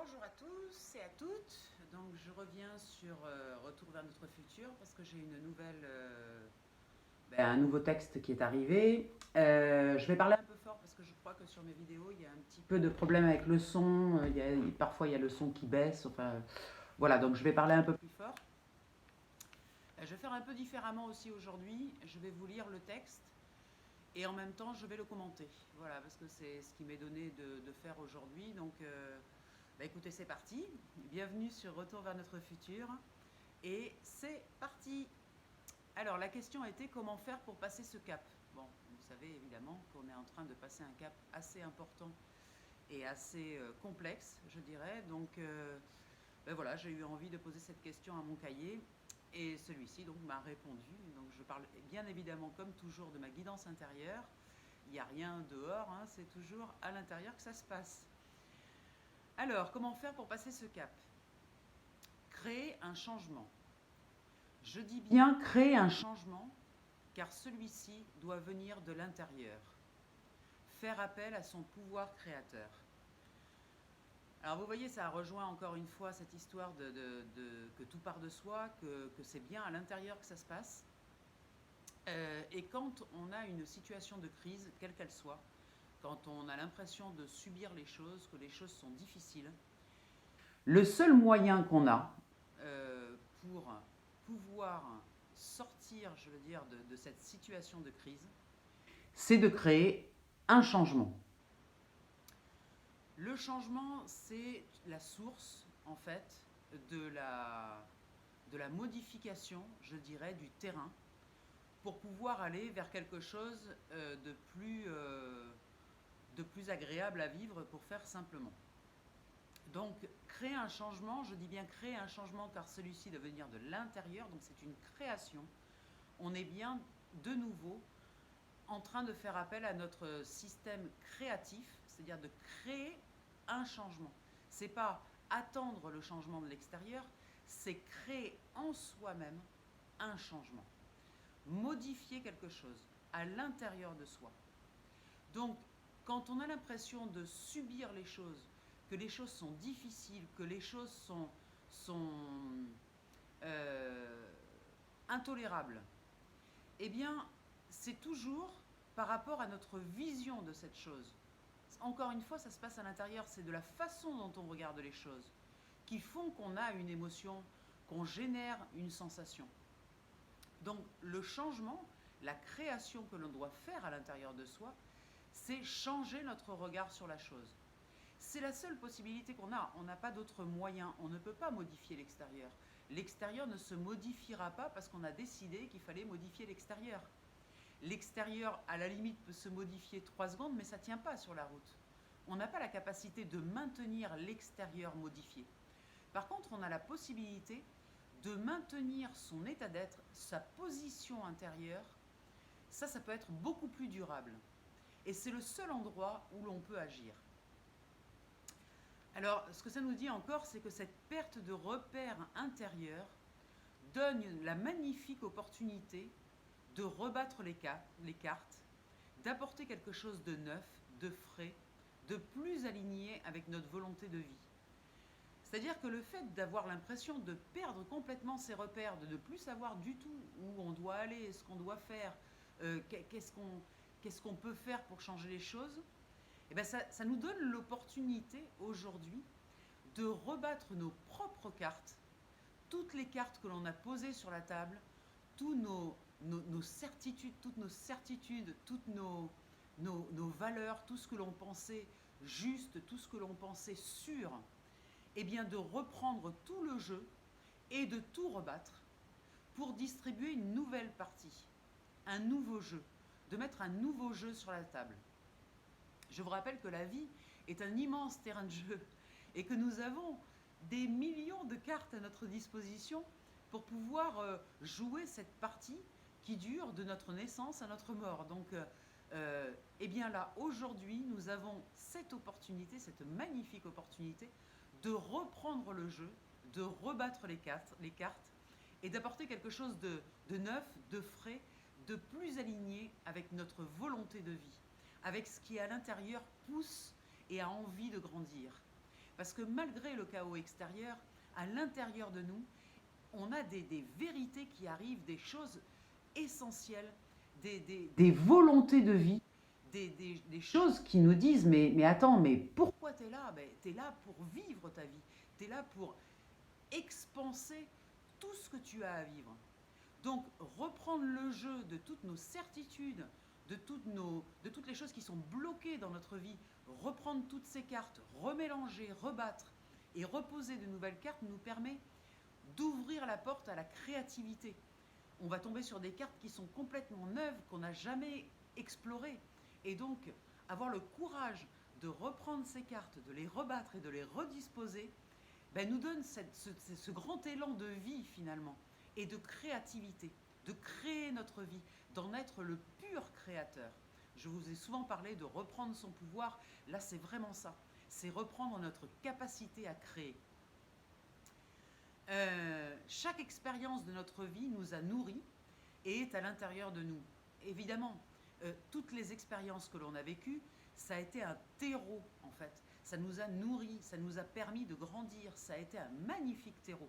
Bonjour à tous et à toutes. Donc je reviens sur Retour vers notre futur parce que j'ai une nouvelle, un nouveau texte qui est arrivé. Je vais parler un peu fort parce que je crois que sur mes vidéos il y a un petit peu de problème avec le son. Parfois il y a le son qui baisse. Enfin voilà, donc je vais parler un peu plus fort. Je vais faire un peu différemment aussi aujourd'hui. Je vais vous lire le texte et en même temps je vais le commenter. Voilà, parce que c'est ce qui m'est donné de faire aujourd'hui. Donc écoutez, c'est parti. Bienvenue sur Retour vers notre futur. Et c'est parti. Alors, la question était comment faire pour passer ce cap. Bon, vous savez évidemment qu'on est en train de passer un cap assez important et assez complexe, je dirais. Donc, voilà, j'ai eu envie de poser cette question à mon cahier. Et celui-ci donc m'a répondu. Donc, je parle bien évidemment, comme toujours, de ma guidance intérieure. Il n'y a rien dehors, hein, c'est toujours à l'intérieur que ça se passe. Alors, comment faire pour passer ce cap? Créer un changement. Je dis bien créer un changement, car celui-ci doit venir de l'intérieur. Faire appel à son pouvoir créateur. Alors vous voyez, ça rejoint encore une fois cette histoire que tout part de soi, que c'est bien à l'intérieur que ça se passe. Et quand on a une situation de crise, quelle qu'elle soit, quand on a l'impression de subir les choses, que les choses sont difficiles, le seul moyen qu'on a pour pouvoir sortir, je veux dire, de cette situation de crise, c'est de créer un changement. Le changement, c'est la source, en fait, de la modification, je dirais, du terrain pour pouvoir aller vers quelque chose de plus agréable à vivre, pour faire simplement. Donc, créer un changement, je dis bien créer un changement car celui-ci doit venir de l'intérieur, donc c'est une création. On est bien de nouveau en train de faire appel à notre système créatif, c'est-à-dire de créer un changement. Ce n'est pas attendre le changement de l'extérieur, c'est créer en soi-même un changement. Modifier quelque chose à l'intérieur de soi. Donc, quand on a l'impression de subir les choses, que les choses sont difficiles, que les choses sont intolérables, eh bien, c'est toujours par rapport à notre vision de cette chose. Encore une fois, ça se passe à l'intérieur, c'est de la façon dont on regarde les choses qui font qu'on a une émotion, qu'on génère une sensation. Donc, le changement, la création que l'on doit faire à l'intérieur de soi, c'est changer notre regard sur la chose. C'est la seule possibilité qu'on a. On n'a pas d'autre moyen. On ne peut pas modifier l'extérieur. L'extérieur ne se modifiera pas parce qu'on a décidé qu'il fallait modifier l'extérieur. L'extérieur, à la limite, peut se modifier 3 secondes, mais ça ne tient pas sur la route. On n'a pas la capacité de maintenir l'extérieur modifié. Par contre, on a la possibilité de maintenir son état d'être, sa position intérieure. Ça peut être beaucoup plus durable. Et c'est le seul endroit où l'on peut agir. Alors, ce que ça nous dit encore, c'est que cette perte de repère intérieur donne la magnifique opportunité de rebattre les cartes, d'apporter quelque chose de neuf, de frais, de plus aligné avec notre volonté de vie. C'est-à-dire que le fait d'avoir l'impression de perdre complètement ses repères, de ne plus savoir du tout où on doit aller, ce qu'on doit faire, qu'est-ce qu'on peut faire pour changer les choses, et bien ça nous donne l'opportunité aujourd'hui de rebattre nos propres cartes, toutes les cartes que l'on a posées sur la table, tous nos certitudes, toutes nos valeurs, tout ce que l'on pensait juste, tout ce que l'on pensait sûr, et bien de reprendre tout le jeu et de tout rebattre pour distribuer une nouvelle partie, un nouveau jeu, de mettre un nouveau jeu sur la table. Je vous rappelle que la vie est un immense terrain de jeu et que nous avons des millions de cartes à notre disposition pour pouvoir jouer cette partie qui dure de notre naissance à notre mort. Donc, eh bien là, aujourd'hui, nous avons cette opportunité, cette magnifique opportunité de reprendre le jeu, de rebattre les cartes et d'apporter quelque chose de neuf, de frais, de plus aligné avec notre volonté de vie, avec ce qui à l'intérieur pousse et a envie de grandir. Parce que malgré le chaos extérieur, à l'intérieur de nous, on a des vérités qui arrivent, des choses essentielles, des volontés de vie, des choses qui nous disent mais attends, mais pourquoi tu es là? Tu es là pour vivre ta vie, tu es là pour expanser tout ce que tu as à vivre. Donc reprendre le jeu de toutes nos certitudes, de toutes les choses qui sont bloquées dans notre vie, reprendre toutes ces cartes, remélanger, rebattre et reposer de nouvelles cartes nous permet d'ouvrir la porte à la créativité. On va tomber sur des cartes qui sont complètement neuves, qu'on n'a jamais explorées. Et donc, avoir le courage de reprendre ces cartes, de les rebattre et de les redisposer, nous donne ce grand élan de vie finalement, et de créativité, de créer notre vie, d'en être le pur créateur. Je vous ai souvent parlé de reprendre son pouvoir, là c'est vraiment ça, c'est reprendre notre capacité à créer. Chaque expérience de notre vie nous a nourris et est à l'intérieur de nous. Évidemment, toutes les expériences que l'on a vécues, ça a été un terreau en fait. Ça nous a nourris, ça nous a permis de grandir, ça a été un magnifique terreau.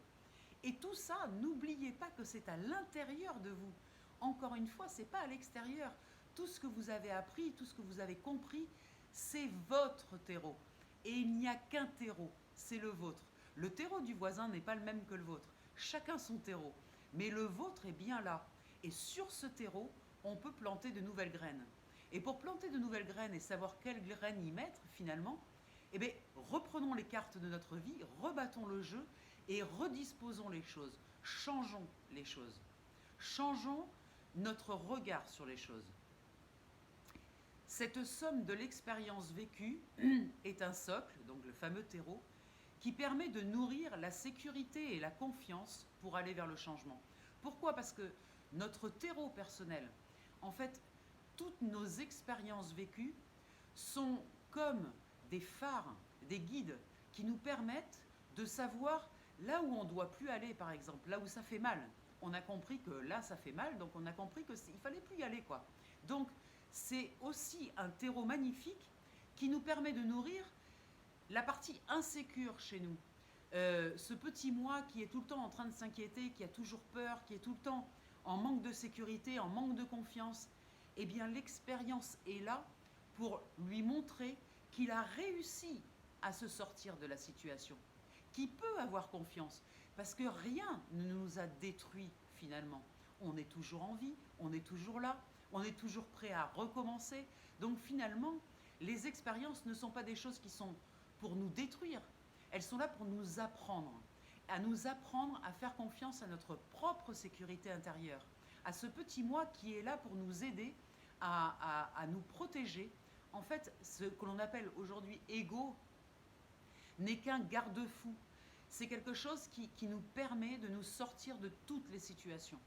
Et tout ça, n'oubliez pas que c'est à l'intérieur de vous. Encore une fois, ce n'est pas à l'extérieur. Tout ce que vous avez appris, tout ce que vous avez compris, c'est votre terreau. Et il n'y a qu'un terreau, c'est le vôtre. Le terreau du voisin n'est pas le même que le vôtre. Chacun son terreau. Mais le vôtre est bien là. Et sur ce terreau, on peut planter de nouvelles graines. Et pour planter de nouvelles graines et savoir quelles graines y mettre finalement, reprenons les cartes de notre vie, rebattons le jeu et redisposons les choses. Changeons les choses. Changeons notre regard sur les choses. Cette somme de l'expérience vécue est un socle, donc le fameux terreau, qui permet de nourrir la sécurité et la confiance pour aller vers le changement. Pourquoi? Parce que notre terreau personnel, en fait, toutes nos expériences vécues sont comme des phares, des guides qui nous permettent de savoir là où on ne doit plus aller, par exemple, là où ça fait mal. On a compris que là, ça fait mal, donc on a compris qu'il ne fallait plus y aller, quoi. Donc, c'est aussi un terreau magnifique qui nous permet de nourrir la partie insécure chez nous. Ce petit moi qui est tout le temps en train de s'inquiéter, qui a toujours peur, qui est tout le temps en manque de sécurité, en manque de confiance, eh bien l'expérience est là pour lui montrer qu'il a réussi à se sortir de la situation, qu'il peut avoir confiance, parce que rien ne nous a détruit finalement. On est toujours en vie, on est toujours là, on est toujours prêt à recommencer. Donc finalement, les expériences ne sont pas des choses qui sont pour nous détruire, elles sont là pour nous apprendre à faire confiance à notre propre sécurité intérieure, à ce petit moi qui est là pour nous aider à nous protéger. En fait, ce que l'on appelle aujourd'hui ego n'est qu'un garde-fou. C'est quelque chose qui nous permet de nous sortir de toutes les situations.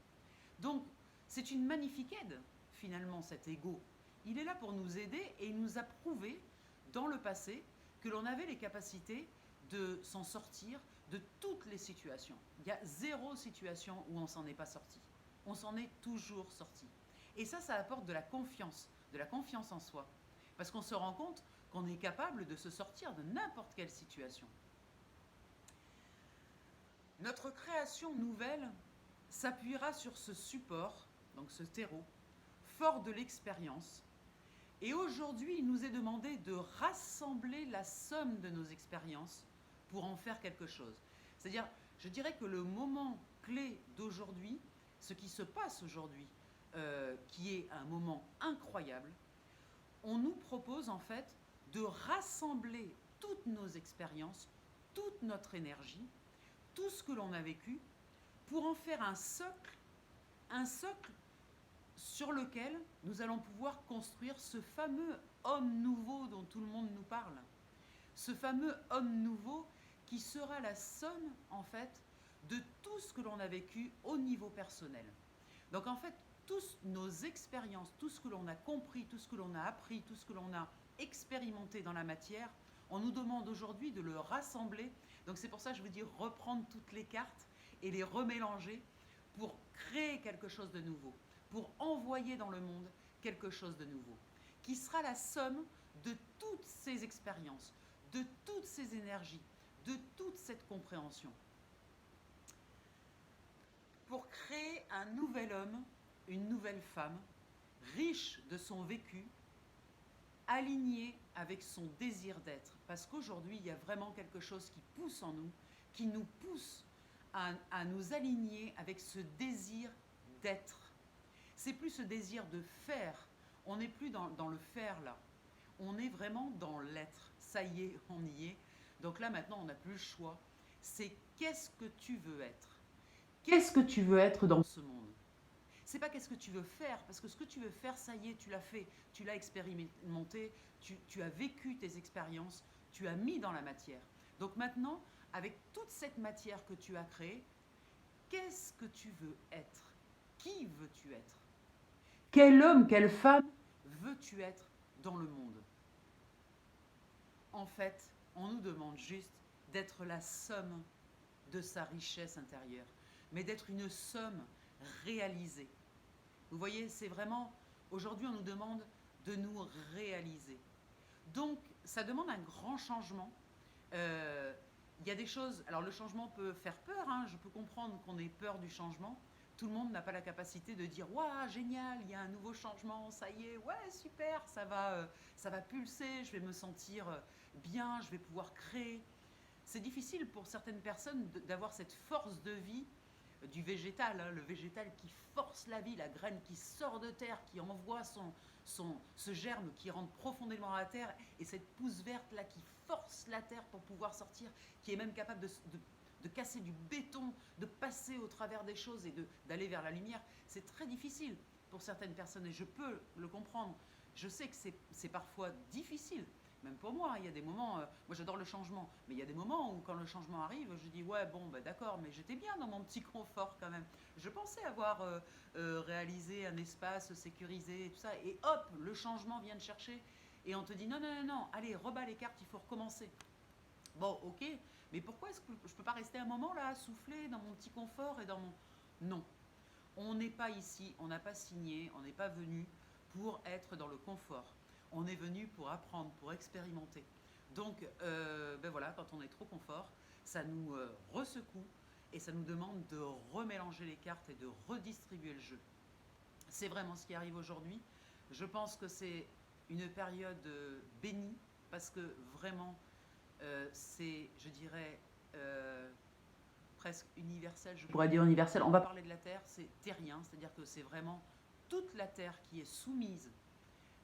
Donc, c'est une magnifique aide, finalement, cet ego. Il est là pour nous aider et il nous a prouvé, dans le passé, que l'on avait les capacités de s'en sortir de toutes les situations. Il y a zéro situation où on ne s'en est pas sorti. On s'en est toujours sorti. Et ça apporte de la confiance en soi. Parce qu'on se rend compte qu'on est capable de se sortir de n'importe quelle situation. Notre création nouvelle s'appuiera sur ce support, donc ce terreau, fort de l'expérience. Et aujourd'hui, il nous est demandé de rassembler la somme de nos expériences pour en faire quelque chose. C'est-à-dire, je dirais que le moment clé d'aujourd'hui, ce qui se passe aujourd'hui, qui est un moment incroyable, on nous propose en fait de rassembler toutes nos expériences, toute notre énergie, tout ce que l'on a vécu, pour en faire un socle sur lequel nous allons pouvoir construire ce fameux homme nouveau dont tout le monde nous parle. Ce fameux homme nouveau qui sera la somme, en fait, de tout ce que l'on a vécu au niveau personnel. Donc, en fait, toutes nos expériences, tout ce que l'on a compris, tout ce que l'on a appris, tout ce que l'on a expérimenté dans la matière, on nous demande aujourd'hui de le rassembler. Donc, c'est pour ça que je vous dis reprendre toutes les cartes et les remélanger pour créer quelque chose de nouveau, pour envoyer dans le monde quelque chose de nouveau, qui sera la somme de toutes ces expériences, de toutes ces énergies, de toute cette compréhension, pour créer un nouvel homme, une nouvelle femme, riche de son vécu, aligné avec son désir d'être. Parce qu'aujourd'hui, il y a vraiment quelque chose qui pousse en nous, qui nous pousse à nous aligner avec ce désir d'être. C'est plus ce désir de faire. On n'est plus dans le faire là. On est vraiment dans l'être. Ça y est, on y est. Donc là maintenant, on n'a plus le choix. C'est qu'est-ce que tu veux être? Qu'est-ce que tu veux être dans ce monde? C'est pas qu'est-ce que tu veux faire, parce que ce que tu veux faire, ça y est, tu l'as fait, tu l'as expérimenté, tu as vécu tes expériences, tu as mis dans la matière. Donc maintenant, avec toute cette matière que tu as créée, qu'est-ce que tu veux être? Qui veux-tu être? Quel homme, quelle femme veux-tu être dans le monde? En fait, on nous demande juste d'être la somme de sa richesse intérieure, mais d'être une somme réalisée. Vous voyez, c'est vraiment, aujourd'hui on nous demande de nous réaliser. Donc, ça demande un grand changement. Il y a des choses, alors le changement peut faire peur, hein, je peux comprendre qu'on ait peur du changement. Tout le monde n'a pas la capacité de dire « Waouh, génial, il y a un nouveau changement, ça y est, ouais, super, ça va pulser, je vais me sentir bien, je vais pouvoir créer. » C'est difficile pour certaines personnes d'avoir cette force de vie du végétal, hein, le végétal qui force la vie, la graine qui sort de terre, qui envoie ce germe qui rentre profondément à la terre, et cette pousse verte là qui force la terre pour pouvoir sortir, qui est même capable de casser du béton, de passer au travers des choses et d'aller vers la lumière. C'est très difficile pour certaines personnes et je peux le comprendre. Je sais que c'est parfois difficile. Même pour moi, il y a des moments, moi j'adore le changement, mais il y a des moments où quand le changement arrive, je dis ouais bon bah d'accord, mais j'étais bien dans mon petit confort quand même. Je pensais avoir réalisé un espace sécurisé et tout ça, et hop, le changement vient te chercher et on te dit non non non non, allez rebats les cartes, il faut recommencer. Bon ok, mais pourquoi est-ce que je peux pas rester un moment là, à souffler dans mon petit confort et dans mon... Non, on n'est pas ici, on n'a pas signé, on n'est pas venu pour être dans le confort. On est venu pour apprendre, pour expérimenter. Donc, ben voilà, quand on est trop confort, ça nous ressecoue et ça nous demande de remélanger les cartes et de redistribuer le jeu. C'est vraiment ce qui arrive aujourd'hui. Je pense que c'est une période bénie parce que vraiment, c'est, je dirais, presque universel. Je pourrais dire universel. On va parler de la Terre, c'est terrien, c'est-à-dire que c'est vraiment toute la Terre qui est soumise,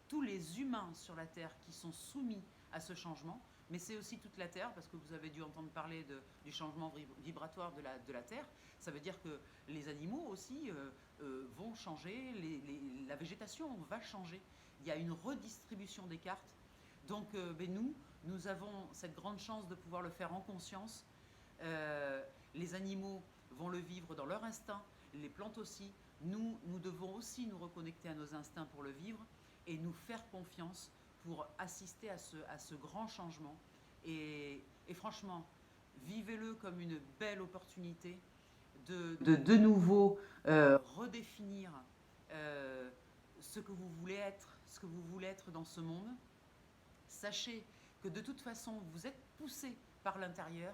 tous les humains sur la Terre qui sont soumis à ce changement, mais c'est aussi toute la Terre, parce que vous avez dû entendre parler du changement vibratoire de la Terre. Ça veut dire que les animaux aussi vont changer, la végétation va changer. Il y a une redistribution des cartes. Donc ben nous avons cette grande chance de pouvoir le faire en conscience. Les animaux vont le vivre dans leur instinct, les plantes aussi. Nous devons aussi nous reconnecter à nos instincts pour le vivre et nous faire confiance pour assister à ce grand changement. Et franchement, vivez-le comme une belle opportunité de nouveau redéfinir ce que vous voulez être, ce que vous voulez être dans ce monde. Sachez que de toute façon, vous êtes poussé par l'intérieur.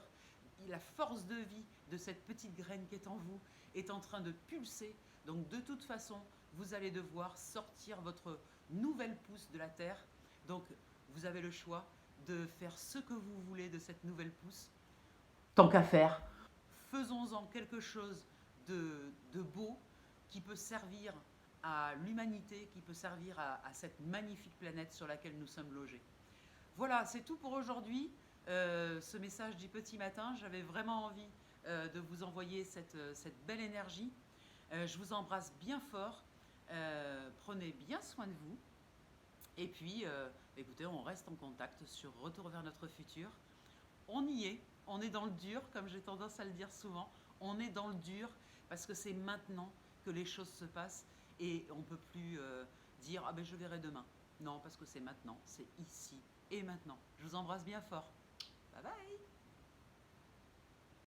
La force de vie de cette petite graine qui est en vous est en train de pulser. Donc de toute façon, vous allez devoir sortir votre nouvelle pousse de la terre. Donc vous avez le choix de faire ce que vous voulez de cette nouvelle pousse. Tant qu'à faire, faisons-en quelque chose de beau qui peut servir à l'humanité, qui peut servir à cette magnifique planète sur laquelle nous sommes logés. Voilà, c'est tout pour aujourd'hui. Ce message du petit matin, j'avais vraiment envie de vous envoyer cette belle énergie. Je vous embrasse bien fort. Prenez bien soin de vous. Et puis, écoutez, on reste en contact sur Retour vers notre futur. On y est, on est dans le dur, comme j'ai tendance à le dire souvent. On est dans le dur parce que c'est maintenant que les choses se passent et on ne peut plus dire « Ah ben je verrai demain ». Non, parce que c'est maintenant, c'est ici et maintenant. Je vous embrasse bien fort. Bye bye.